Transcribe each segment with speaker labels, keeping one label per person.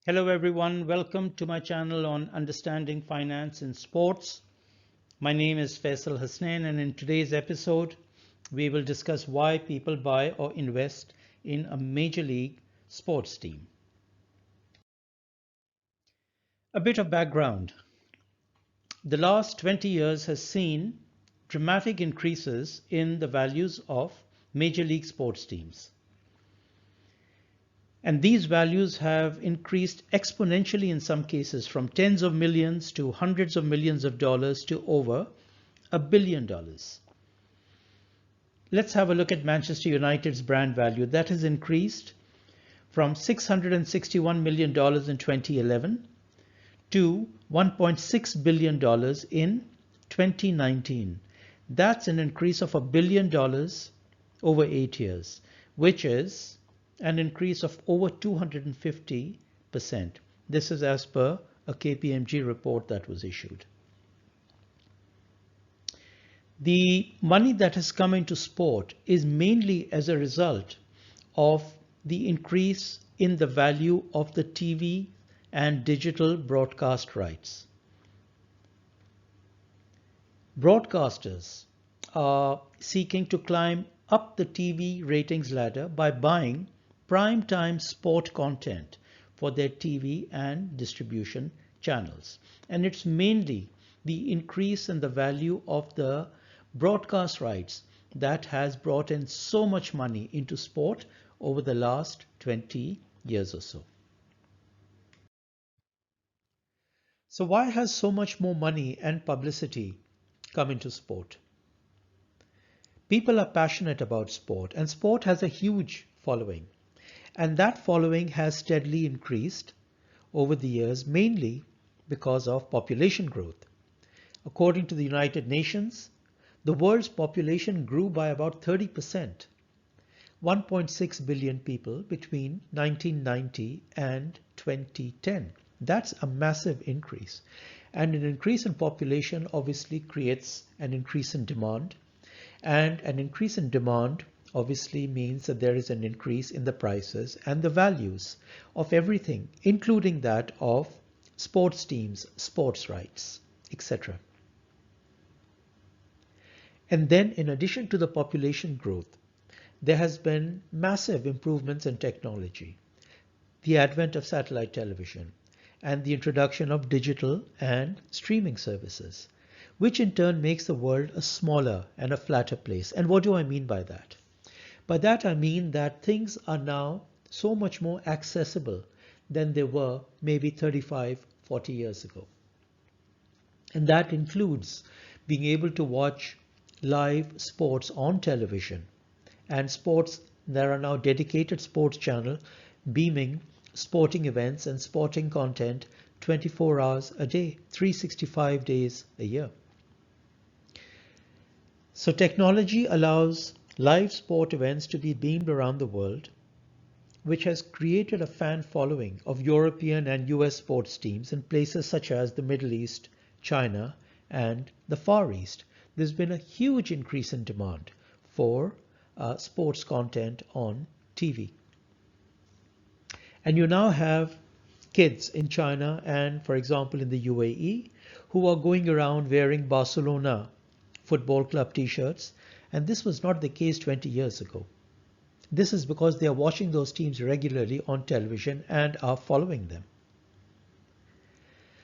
Speaker 1: Hello everyone, welcome to my channel on understanding finance in sports. My name is Faisal Hasnain, and in today's episode we will discuss why people buy or invest in a major league sports team. A bit of background. The last 20 years has seen dramatic increases in the values of major league sports teams. And these values have increased exponentially in some cases, from tens of millions to hundreds of millions of dollars to over $1 billion. Let's have a look at Manchester United's brand value. That has increased from $661 million in 2011 to $1.6 billion in 2019. That's an increase of $1 billion over 8 years, which is an increase of over 250%. This is as per a KPMG report that was issued. The money that has come into sport is mainly as a result of the increase in the value of the TV and digital broadcast rights. Broadcasters are seeking to climb up the TV ratings ladder by buying prime-time sport content for their TV and distribution channels. And it's mainly the increase in the value of the broadcast rights that has brought in so much money into sport over the last 20 years or so. So why has so much more money and publicity come into sport? People are passionate about sport, and sport has a huge following. And that following has steadily increased over the years, mainly because of population growth. According to the United Nations, the world's population grew by about 30%, 1.6 billion people between 1990 and 2010. That's a massive increase. And an increase in population obviously creates an increase in demand. And an increase in demand obviously means that there is an increase in the prices and the values of everything, including that of sports teams, sports rights, etc. And then, in addition to the population growth, there has been massive improvements in technology, the advent of satellite television, and the introduction of digital and streaming services, which in turn makes the world a smaller and a flatter place. And what do I mean by that? By that I mean that things are now so much more accessible than they were maybe 35, 40 years ago. And that includes being able to watch live sports on television, and sports, there are now dedicated sports channels beaming sporting events and sporting content 24 hours a day, 365 days a year. So technology allows live sport events to be beamed around the world, which has created a fan following of European and US sports teams in places such as the Middle East, China, and the Far East. There's been a huge increase in demand for sports content on TV. And you now have kids in China and, for example, in the UAE, who are going around wearing Barcelona Football Club t-shirts. And this was not the case 20 years ago. This is because they are watching those teams regularly on television and are following them.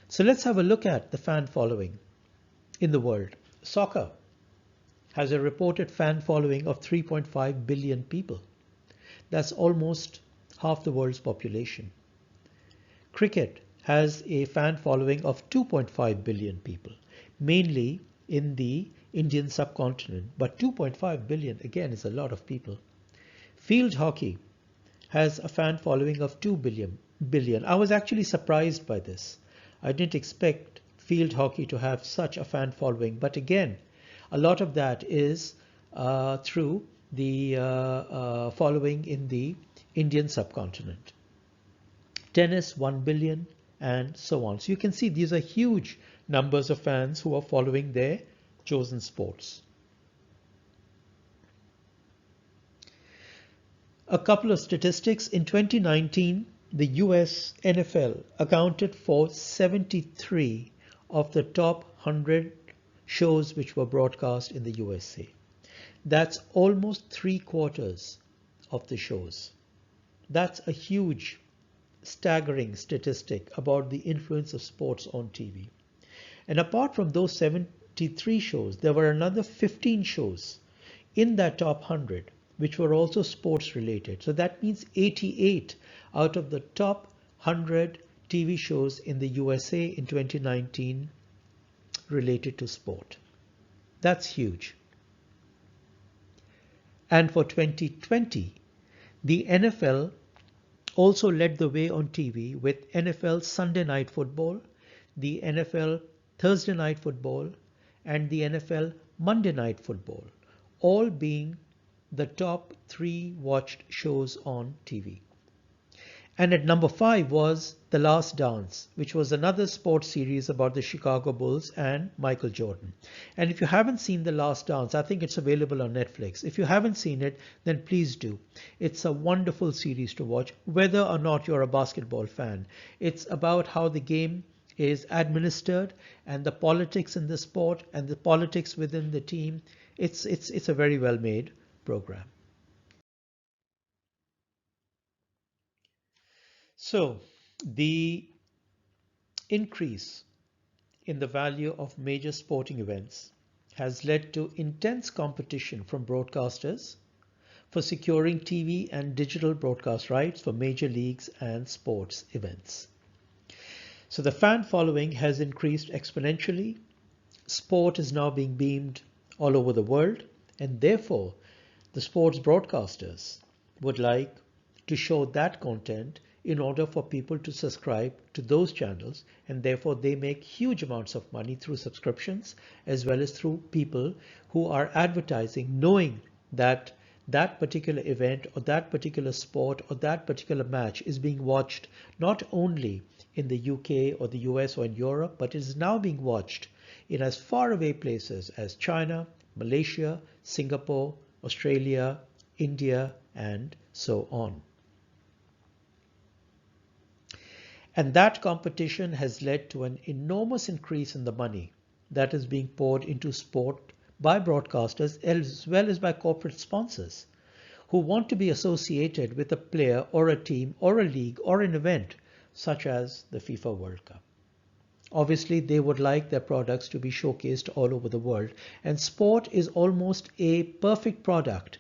Speaker 1: So let's have a look at the fan following in the world. Soccer has a reported fan following of 3.5 billion people. That's almost half the world's population. Cricket has a fan following of 2.5 billion people, mainly in the Indian subcontinent, but 2.5 billion again is a lot of people. Field hockey has a fan following of 2 billion. I was actually surprised by this. I didn't expect field hockey to have such a fan following, but again, a lot of that is through the following in the Indian subcontinent. Tennis, 1 billion, and so on. So you can see these are huge numbers of fans who are following their chosen sports. A couple of statistics. In 2019, the US NFL accounted for 73 of the top 100 shows which were broadcast in the USA. That's almost 3/4 of the shows. That's a huge, staggering statistic about the influence of sports on TV. And apart from those 73 shows, there were another 15 shows in that top 100 which were also sports related. So that means 88 out of the top 100 TV shows in the USA in 2019 related to sport. That's huge. And for 2020, the NFL also led the way on TV with NFL Sunday Night Football, the NFL Thursday Night Football, and the NFL Monday Night Football, all being the top 3 watched shows on TV. And at number 5 was The Last Dance, which was another sports series about the Chicago Bulls and Michael Jordan. And if you haven't seen The Last Dance, I think it's available on Netflix. If you haven't seen it, then please do. It's a wonderful series to watch, whether or not you're a basketball fan. It's about how the game is administered and the politics in the sport and the politics within the team. It's a very well made program. So the increase in the value of major sporting events has led to intense competition from broadcasters for securing TV and digital broadcast rights for major leagues and sports events. So the fan following has increased exponentially. Sport is now being beamed all over the world, and therefore the sports broadcasters would like to show that content in order for people to subscribe to those channels, and therefore they make huge amounts of money through subscriptions as well as through people who are advertising, knowing that that particular event or that particular sport or that particular match is being watched not only in the UK or the US or in Europe, but it is now being watched in as far away places as China, Malaysia, Singapore, Australia, India, and so on. And that competition has led to an enormous increase in the money that is being poured into sport by broadcasters as well as by corporate sponsors who want to be associated with a player or a team or a league or an event such as the FIFA World Cup. Obviously, they would like their products to be showcased all over the world, and sport is almost a perfect product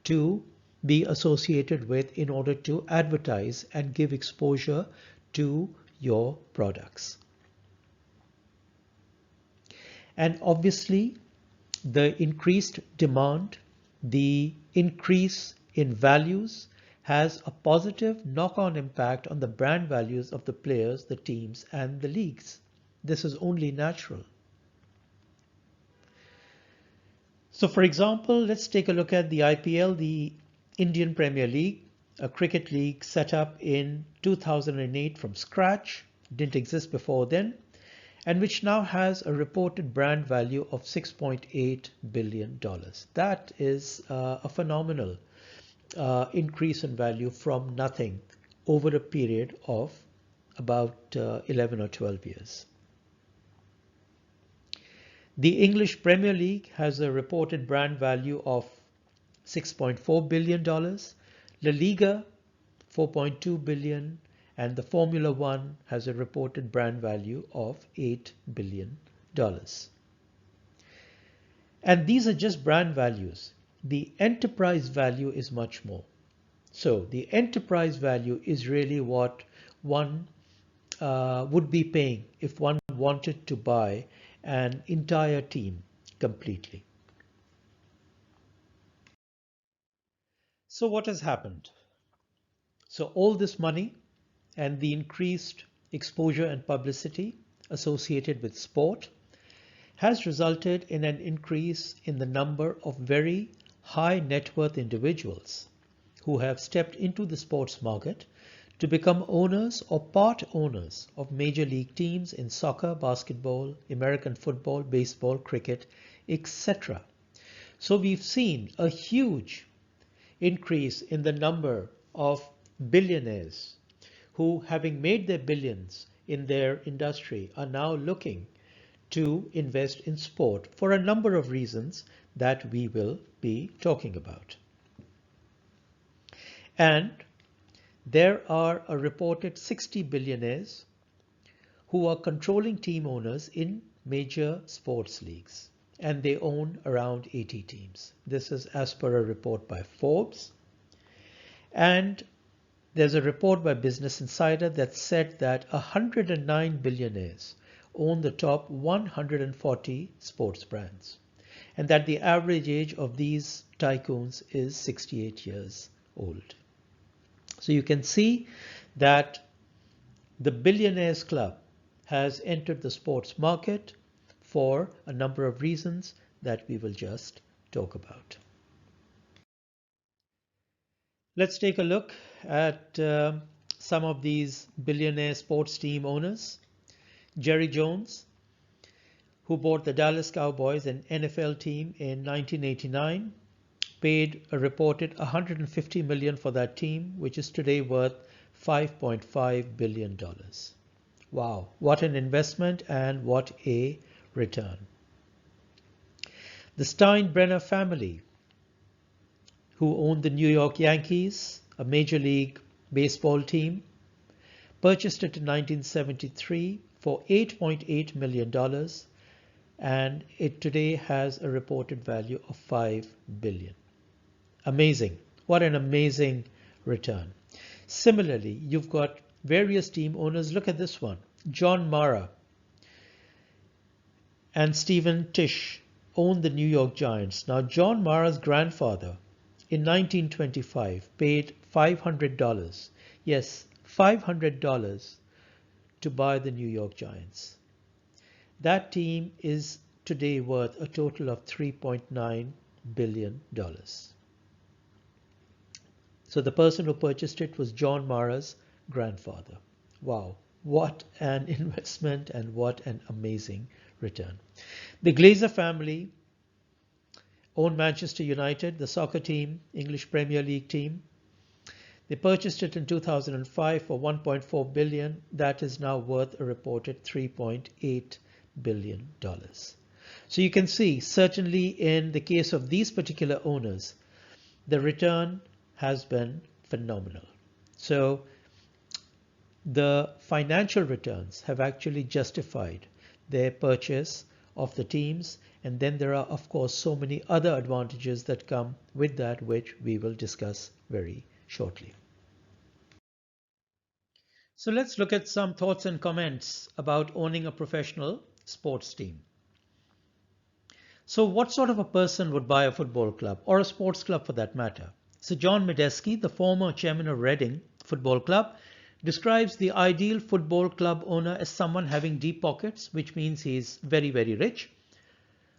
Speaker 1: to be associated with in order to advertise and give exposure to your products. And obviously, the increased demand, the increase in values has a positive knock-on impact on the brand values of the players, the teams, and the leagues. This is only natural. So for example, let's take a look at the IPL, the Indian Premier League, a cricket league set up in 2008 from scratch, didn't exist before then, and which now has a reported brand value of $6.8 billion. That is a phenomenal increase in value from nothing over a period of about 11 or 12 years. The English Premier League has a reported brand value of $6.4 billion, La Liga 4.2 billion, and the Formula One has a reported brand value of $8 billion. And these are just brand values. The enterprise value is much more. So the enterprise value is really what one would be paying if one wanted to buy an entire team completely. So what has happened? So all this money and the increased exposure and publicity associated with sport has resulted in an increase in the number of very high net worth individuals who have stepped into the sports market to become owners or part owners of major league teams in soccer, basketball, American football, baseball, cricket, etc. So we've seen a huge increase in the number of billionaires who, having made their billions in their industry, are now looking to invest in sport for a number of reasons that we will be talking about. And there are a reported 60 billionaires who are controlling team owners in major sports leagues, and they own around 80 teams. This is as per a report by Forbes. And there's a report by Business Insider that said that 109 billionaires own the top 140 sports brands, and that the average age of these tycoons is 68 years old. So you can see that the Billionaires Club has entered the sports market for a number of reasons that we will just talk about. Let's take a look at some of these billionaire sports team owners. Jerry Jones, who bought the Dallas Cowboys, an NFL team, in 1989, paid a reported $150 million for that team, which is today worth $5.5 billion. Wow, what an investment and what a return. The Steinbrenner family, who owned the New York Yankees, a major league baseball team, purchased it in 1973 for $8.8 million, and it today has a reported value of $5 billion. Amazing. What an amazing return. Similarly, you've got various team owners. Look at this one. John Mara and Stephen Tisch own the New York Giants. Now, John Mara's grandfather in 1925 paid $500. Yes, $500 to buy the New York Giants. That team is today worth a total of $3.9 billion. So the person who purchased it was John Mara's grandfather. Wow, what an investment and what an amazing return. The Glazer family own Manchester United, the soccer team, English Premier League team. They purchased it in 2005 for $1.4 billion. That is now worth a reported $3.8 billion. So you can see, certainly in the case of these particular owners, the return has been phenomenal. So the financial returns have actually justified their purchase of the teams. And then there are, of course, so many other advantages that come with that, which we will discuss very shortly. So let's look at some thoughts and comments about owning a professional sports team. So what sort of a person would buy a football club, or a sports club for that matter? So John Medeski, the former chairman of Reading Football Club, describes the ideal football club owner as someone having deep pockets, which means he's very, very rich.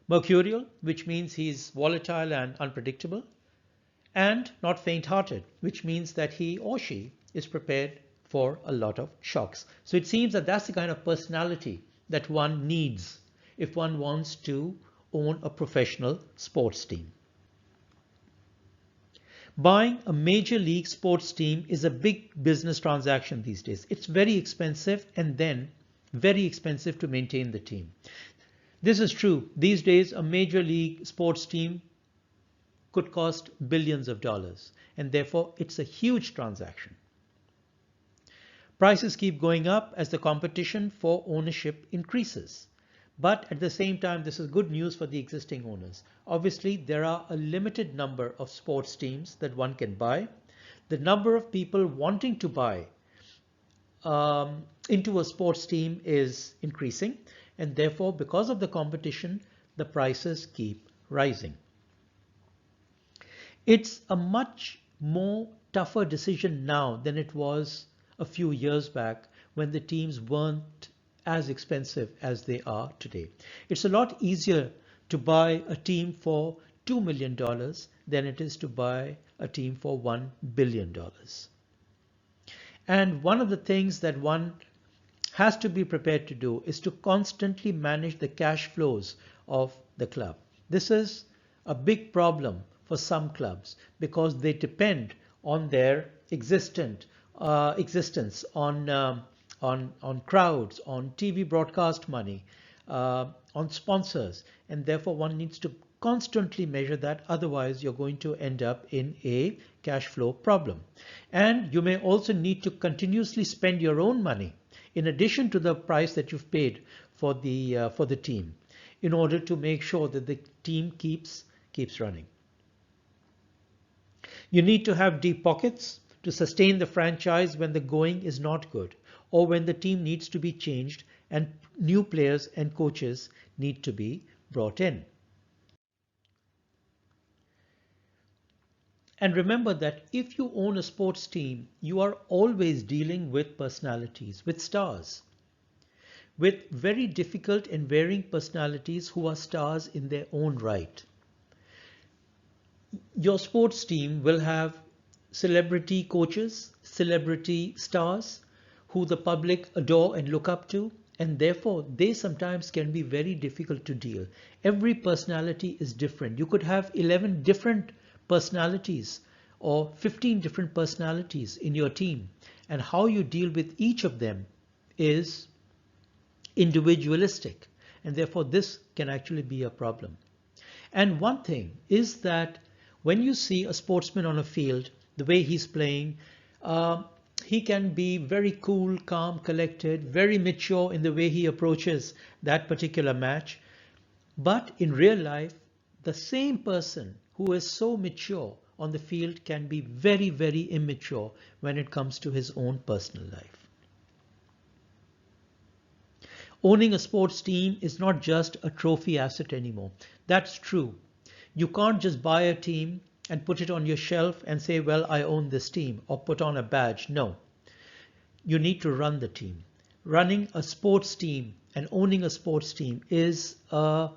Speaker 1: Mercurial, which means he's volatile and unpredictable. And not faint-hearted, which means that he or she is prepared for a lot of shocks. So it seems that that's the kind of personality that one needs if one wants to own a professional sports team. Buying a major league sports team is a big business transaction these days. It's very expensive, and then very expensive to maintain the team. This is true. These days, a major league sports team could cost billions of dollars, and therefore it's a huge transaction. Prices keep going up as the competition for ownership increases. But at the same time, this is good news for the existing owners. Obviously, there are a limited number of sports teams that one can buy. The number of people wanting to buy into a sports team is increasing, and therefore, because of the competition, the prices keep rising. It's a much more tougher decision now than it was a few years back when the teams weren't as expensive as they are today. It's a lot easier to buy a team for $2 million than it is to buy a team for $1 billion. And one of the things that one has to be prepared to do is to constantly manage the cash flows of the club. This is a big problem for some clubs because they depend on their existent existence on crowds, on TV broadcast money, on sponsors, and therefore one needs to constantly measure that. Otherwise, you're going to end up in a cash flow problem. And you may also need to continuously spend your own money in addition to the price that you've paid for the team, in order to make sure that the team keeps running. You need to have deep pockets to sustain the franchise when the going is not good, or when the team needs to be changed and new players and coaches need to be brought in. And remember that if you own a sports team, you are always dealing with personalities, with stars, with very difficult and varying personalities who are stars in their own right. Your sports team will have celebrity coaches, celebrity stars who the public adore and look up to, and therefore they sometimes can be very difficult to deal. Every personality is different. You could have 11 different personalities or 15 different personalities in your team, and how you deal with each of them is individualistic, and therefore this can actually be a problem. And one thing is that when you see a sportsman on a field, the way he's playing, he can be very cool, calm, collected, very mature in the way he approaches that particular match. But in real life, the same person who is so mature on the field can be very, very immature when it comes to his own personal life. Owning a sports team is not just a trophy asset anymore. That's true. You can't just buy a team and put it on your shelf and say, well, I own this team, or put on a badge. No. You need to run the team. Running a sports team and owning a sports team is a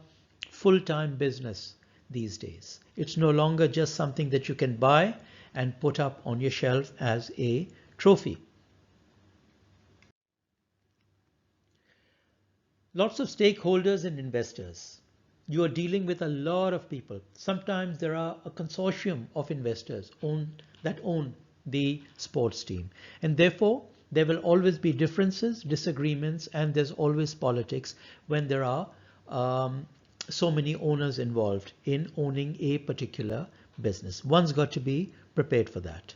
Speaker 1: full-time business these days. It's no longer just something that you can buy and put up on your shelf as a trophy. Lots of stakeholders and investors. You are dealing with a lot of people. Sometimes there are a consortium of investors that own the sports team. And therefore, there will always be differences, disagreements, and there's always politics when there are so many owners involved in owning a particular business. One's got to be prepared for that.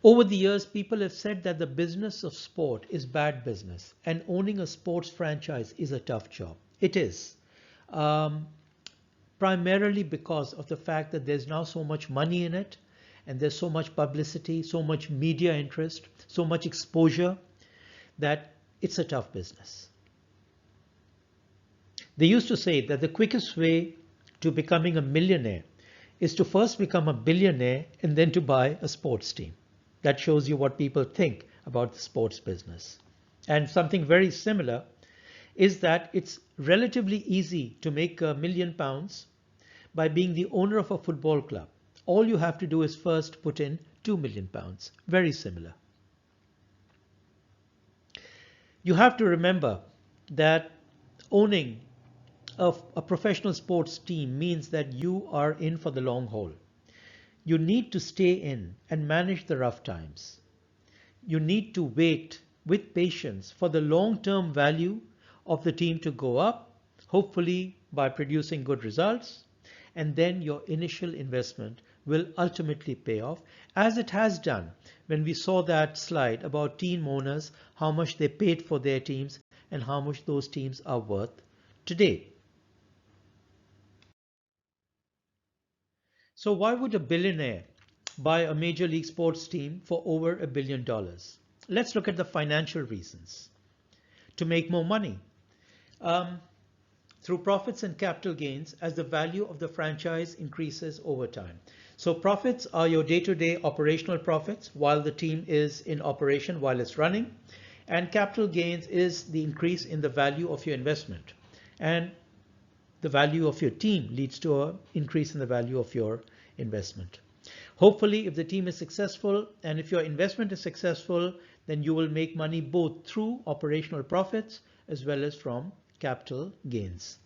Speaker 1: Over the years, people have said that the business of sport is bad business, and owning a sports franchise is a tough job. It is, primarily because of the fact that there's now so much money in it, and there's so much publicity, so much media interest, so much exposure, that it's a tough business. They used to say that the quickest way to becoming a millionaire is to first become a billionaire and then to buy a sports team. That shows you what people think about the sports business. And something very similar is that it's relatively easy to make £1 million by being the owner of a football club. All you have to do is first put in £2 million. Very similar. You have to remember that owning a professional sports team means that you are in for the long haul. You need to stay in and manage the rough times. You need to wait with patience for the long-term value of the team to go up, hopefully by producing good results, and then your initial investment will ultimately pay off, as it has done when we saw that slide about team owners, how much they paid for their teams and how much those teams are worth today. So why would a billionaire buy a major league sports team for over $1 billion? Let's look at the financial reasons. To make more money. Through profits and capital gains as the value of the franchise increases over time. So profits are your day-to-day operational profits while the team is in operation, while it's running. And capital gains is the increase in the value of your investment. And the value of your team leads to an increase in the value of your investment. Hopefully, if the team is successful and if your investment is successful, then you will make money both through operational profits as well as from capital gains.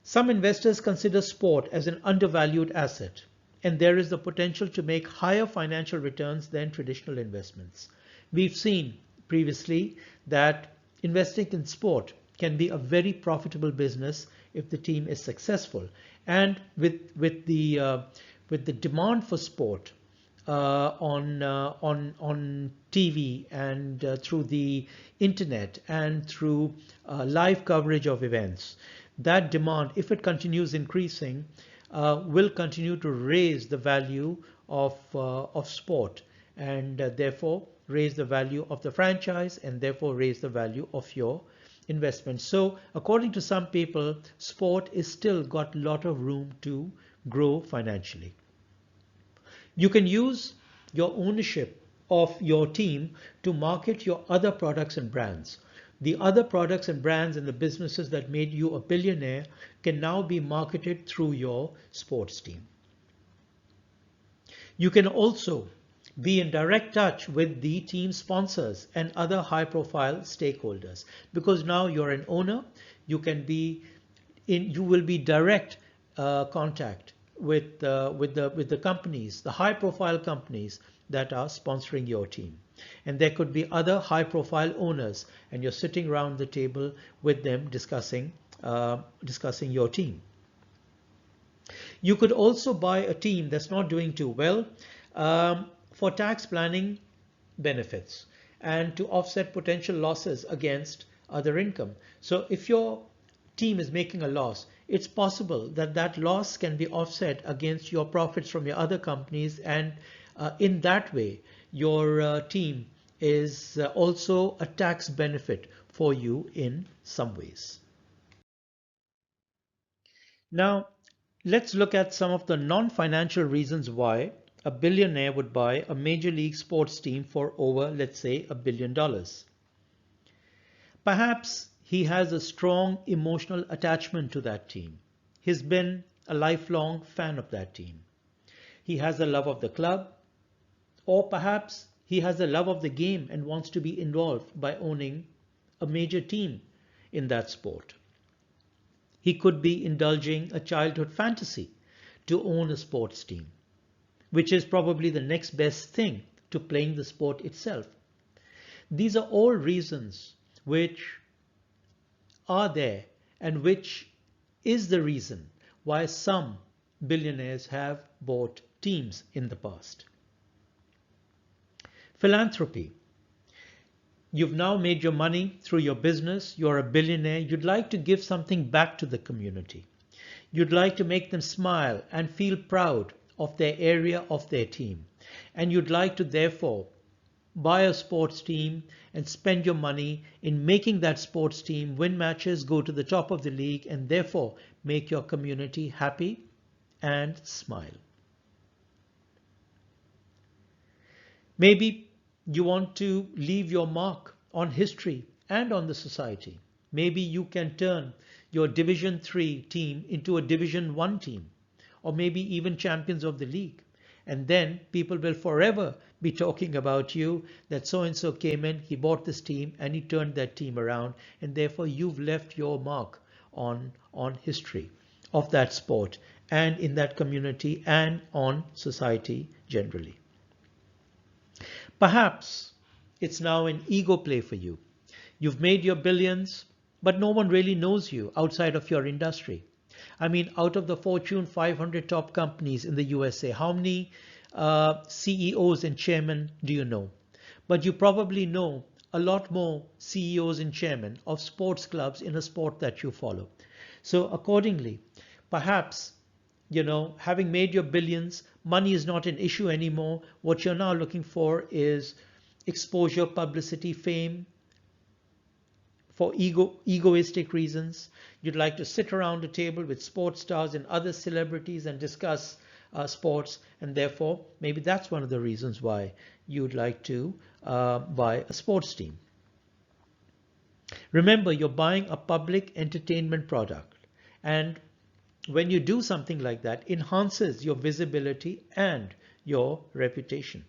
Speaker 1: Some investors consider sport as an undervalued asset. and there is the potential to make higher financial returns than traditional investments. We've seen previously that investing in sport can be a very profitable business if the team is successful. And with the demand for sport on TV and through the internet and through live coverage of events, that demand, if it continues increasing, will continue to raise the value of sport, and therefore raise the value of the franchise, and therefore raise the value of your investment. So according to some people, sport is still got a lot of room to grow financially. You can use your ownership of your team to market your other products and brands. The other products and brands and the businesses that made you a billionaire can now be marketed through your sports team. You can also be in direct touch with the team sponsors and other high-profile stakeholders, because now you're an owner. You will be direct contact with the companies, the high-profile companies that are sponsoring your team. And there could be other high-profile owners, and you're sitting around the table with them discussing your team. You could also buy a team that's not doing too well for tax planning benefits and to offset potential losses against other income. So if your team is making a loss, it's possible that that loss can be offset against your profits from your other companies, and in that way your team is also a tax benefit for you in some ways. Now let's look at some of the non-financial reasons why a billionaire would buy a major league sports team for over, let's say, $1 billion. Perhaps he has a strong emotional attachment to that team. He's been a lifelong fan of that team. He has a love of the club, or perhaps he has a love of the game and wants to be involved by owning a major team in that sport. He could be indulging a childhood fantasy to own a sports team, which is probably the next best thing to playing the sport itself. These are all reasons which are there, and which is the reason why some billionaires have bought teams in the past. Philanthropy. You've now made your money through your business. You're a billionaire. You'd like to give something back to the community. You'd like to make them smile and feel proud of their area, of their team. And you'd like to therefore buy a sports team and spend your money in making that sports team win matches, go to the top of the league, and therefore make your community happy and smile. Maybe you want to leave your mark on history and on the society. Maybe you can turn your Division 3 team into a Division 1 team, or maybe even champions of the league. And then people will forever be talking about you, that so-and-so came in, he bought this team and he turned that team around, and therefore you've left your mark on history of that sport and in that community and on society generally. Perhaps it's now an ego play for you. You've made your billions, but no one really knows you outside of your industry. I mean, out of the Fortune 500 top companies in the USA, how many CEOs and chairmen do you know? But you probably know a lot more CEOs and chairmen of sports clubs in a sport that you follow. So accordingly, perhaps, having made your billions, money is not an issue anymore. What you're now looking for is exposure, publicity, fame, for egoistic reasons. You'd like to sit around a table with sports stars and other celebrities and discuss sports, and therefore maybe that's one of the reasons why you'd like to buy a sports team. Remember, you're buying a public entertainment product, and when you do something like that, it enhances your visibility and your reputation.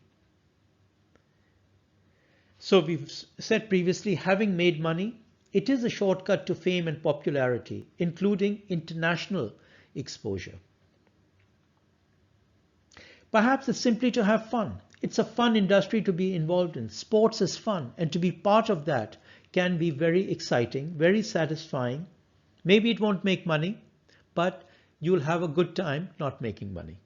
Speaker 1: So we've said previously, having made money, it is a shortcut to fame and popularity, including international exposure. Perhaps it's simply to have fun. It's a fun industry to be involved in. Sports is fun, and to be part of that can be very exciting, very satisfying. Maybe it won't make money, but you'll have a good time not making money.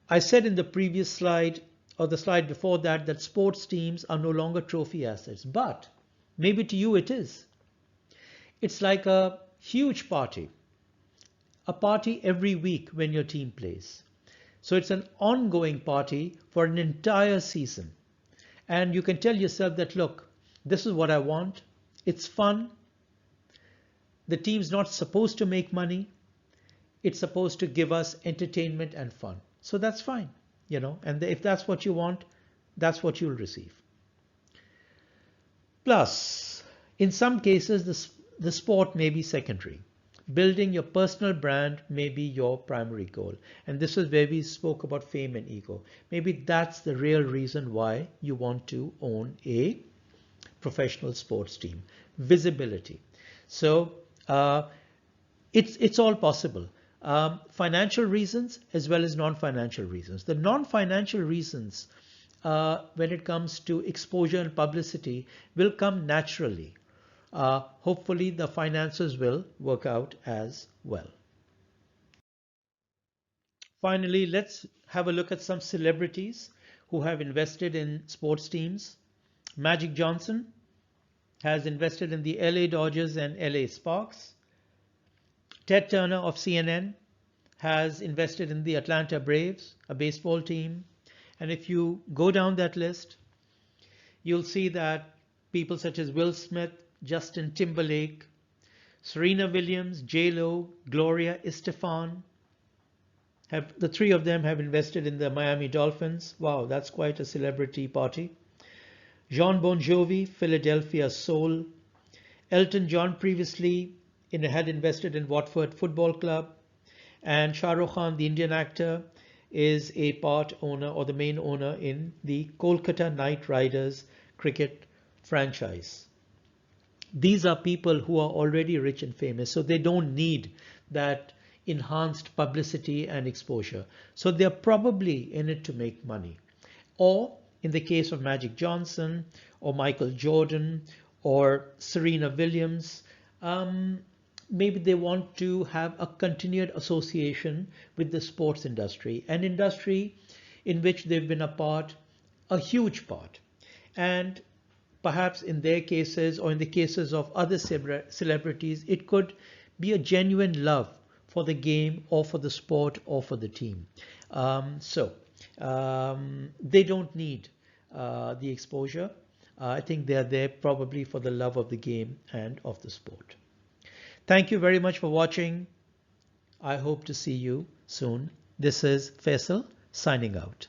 Speaker 1: I said in the previous slide or the slide before that that sports teams are no longer trophy assets, but maybe to you it is. It's like a huge party, a party every week when your team plays. So it's an ongoing party for an entire season. And you can tell yourself that, look, this is what I want. It's fun. The team's not supposed to make money. It's supposed to give us entertainment and fun. So that's fine, and if that's what you want, that's what you'll receive. Plus, in some cases, the sport may be secondary. Building your personal brand may be your primary goal. And this is where we spoke about fame and ego. Maybe that's the real reason why you want to own a professional sports team. Visibility. So it's all possible. Financial reasons as well as non-financial reasons. The non-financial reasons when it comes to exposure and publicity will come naturally. Hopefully the finances will work out as well. Finally, let's have a look at some celebrities who have invested in sports teams. Magic Johnson has invested in the LA Dodgers and LA Sparks. Ted Turner of CNN has invested in the Atlanta Braves, a baseball team. And if you go down that list, you'll see that people such as Will Smith, Justin Timberlake, Serena Williams, J-Lo, Gloria Estefan, the three of them have invested in the Miami Dolphins. Wow, that's quite a celebrity party. Jon Bon Jovi, Philadelphia Soul. Elton John previously had invested in Watford Football Club. And Shah Rukh Khan, the Indian actor, is a part owner or the main owner in the Kolkata Knight Riders cricket franchise. These are people who are already rich and famous, so they don't need that enhanced publicity and exposure. So they're probably in it to make money. Or in the case of Magic Johnson or Michael Jordan or Serena Williams, maybe they want to have a continued association with the sports industry, an industry in which they've been a huge part. And perhaps in their cases or in the cases of other celebrities, it could be a genuine love for the game or for the sport or for the team. They don't need the exposure. I think they're there probably for the love of the game and of the sport. Thank you very much for watching. I hope to see you soon. This is Faisal signing out.